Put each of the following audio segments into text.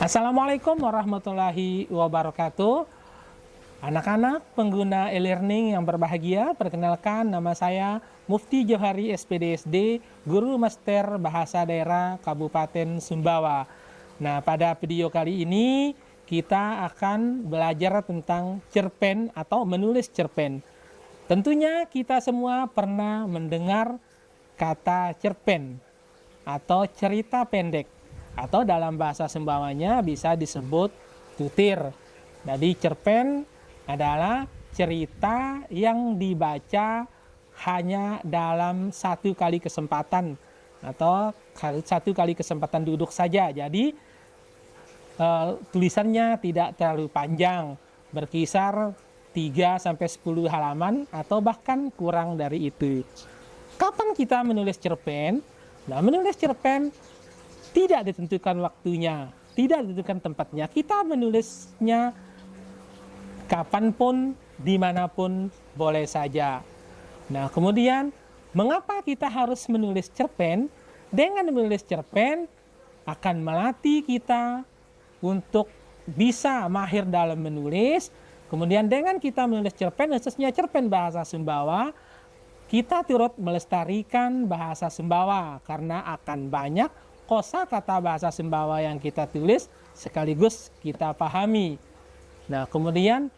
Assalamualaikum warahmatullahi wabarakatuh. Anak-anak pengguna e-learning yang berbahagia, perkenalkan nama saya Mufti Johari SPDSD, Guru Master Bahasa Daerah Kabupaten Sumbawa. Nah, pada video kali ini kita akan belajar tentang cerpen atau menulis cerpen. Tentunya kita semua pernah mendengar kata cerpen atau cerita pendek, atau dalam bahasa Sumbawanya bisa disebut tutir. Jadi cerpen adalah cerita yang dibaca hanya dalam satu kali kesempatan atau satu kali kesempatan duduk saja. Jadi tulisannya tidak terlalu panjang, berkisar 3-10 halaman atau bahkan kurang dari itu. Kapan kita menulis cerpen? Nah, menulis cerpen tidak ditentukan waktunya, tidak ditentukan tempatnya. Kita menulisnya kapanpun, dimanapun boleh saja. Nah, kemudian mengapa kita harus menulis cerpen? Dengan menulis cerpen akan melatih kita untuk bisa mahir dalam menulis. Kemudian dengan kita menulis cerpen, khususnya cerpen bahasa Sumbawa, kita turut melestarikan bahasa Sumbawa karena akan banyak kosakata bahasa Sumbawa yang kita tulis sekaligus kita pahami. Nah, kemudian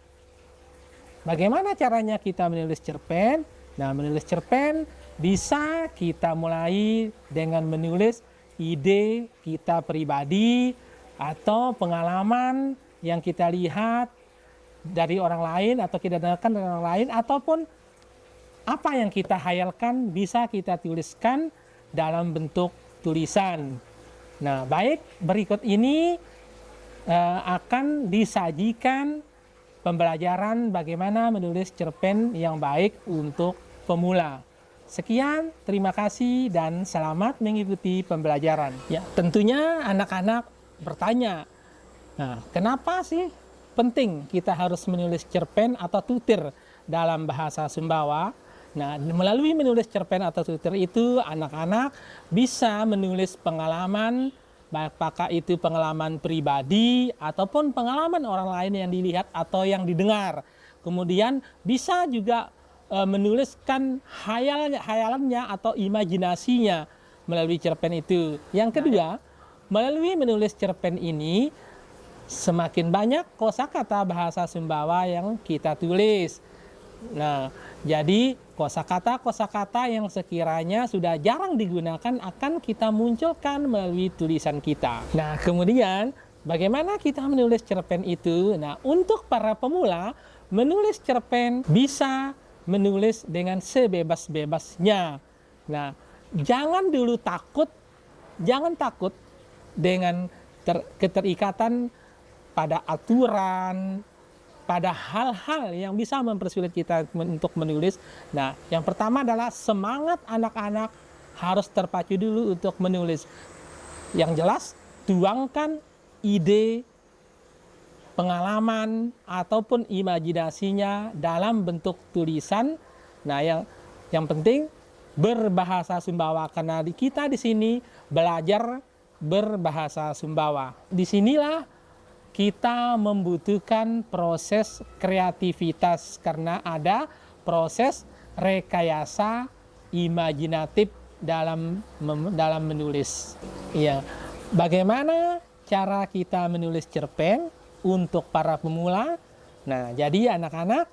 bagaimana caranya kita menulis cerpen? Nah, menulis cerpen bisa kita mulai dengan menulis ide kita pribadi atau pengalaman yang kita lihat dari orang lain atau kita dengarkan dari orang lain, ataupun apa yang kita hayalkan bisa kita tuliskan dalam bentuk tulisan. Nah, baik, berikut ini akan disajikan pembelajaran bagaimana menulis cerpen yang baik untuk pemula. Sekian, terima kasih dan selamat mengikuti pembelajaran. Ya, tentunya anak-anak bertanya, nah, kenapa sih penting kita harus menulis cerpen atau tutir dalam bahasa Sumbawa? Nah, melalui menulis cerpen atau tutir itu, anak-anak bisa menulis pengalaman, apakah itu pengalaman pribadi ataupun pengalaman orang lain yang dilihat atau yang didengar. Kemudian bisa juga menuliskan hayalannya atau imajinasinya melalui cerpen itu. Yang kedua, melalui menulis cerpen ini, semakin banyak kosakata bahasa Sumbawa yang kita tulis. Nah, jadi kosakata-kosakata yang sekiranya sudah jarang digunakan akan kita munculkan melalui tulisan kita. Nah, kemudian bagaimana kita menulis cerpen itu? Nah, untuk para pemula, menulis cerpen bisa menulis dengan sebebas-bebasnya. Nah, jangan dulu takut, jangan takut dengan keterikatan pada aturan, pada hal-hal yang bisa mempersulit kita untuk menulis. Nah, yang pertama adalah semangat anak-anak harus terpacu dulu untuk menulis. Yang jelas, tuangkan ide, pengalaman, ataupun imajinasinya dalam bentuk tulisan. Nah, yang penting berbahasa Sumbawa, karena kita di sini belajar berbahasa Sumbawa. Disinilah kita membutuhkan proses kreativitas karena ada proses rekayasa imajinatif dalam menulis. Iya. Bagaimana cara kita menulis cerpen untuk para pemula? Nah, jadi anak-anak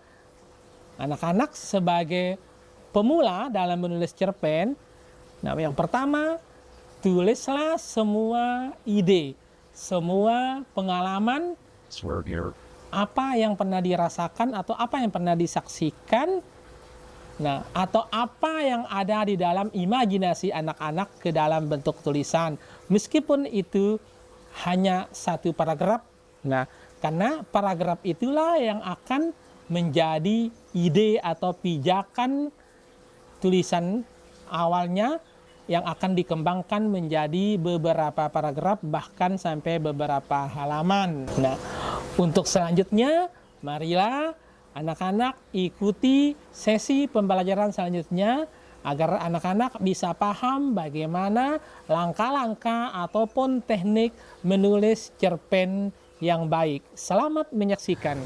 sebagai pemula dalam menulis cerpen, nah, yang pertama, tulislah semua ide, semua pengalaman, apa yang pernah dirasakan atau apa yang pernah disaksikan, nah, atau apa yang ada di dalam imajinasi anak-anak ke dalam bentuk tulisan, meskipun itu hanya satu paragraf. Nah, karena paragraf itulah yang akan menjadi ide atau pijakan tulisan awalnya yang akan dikembangkan menjadi beberapa paragraf, bahkan sampai beberapa halaman. Nah, untuk selanjutnya, marilah anak-anak ikuti sesi pembelajaran selanjutnya agar anak-anak bisa paham bagaimana langkah-langkah ataupun teknik menulis cerpen yang baik. Selamat menyaksikan.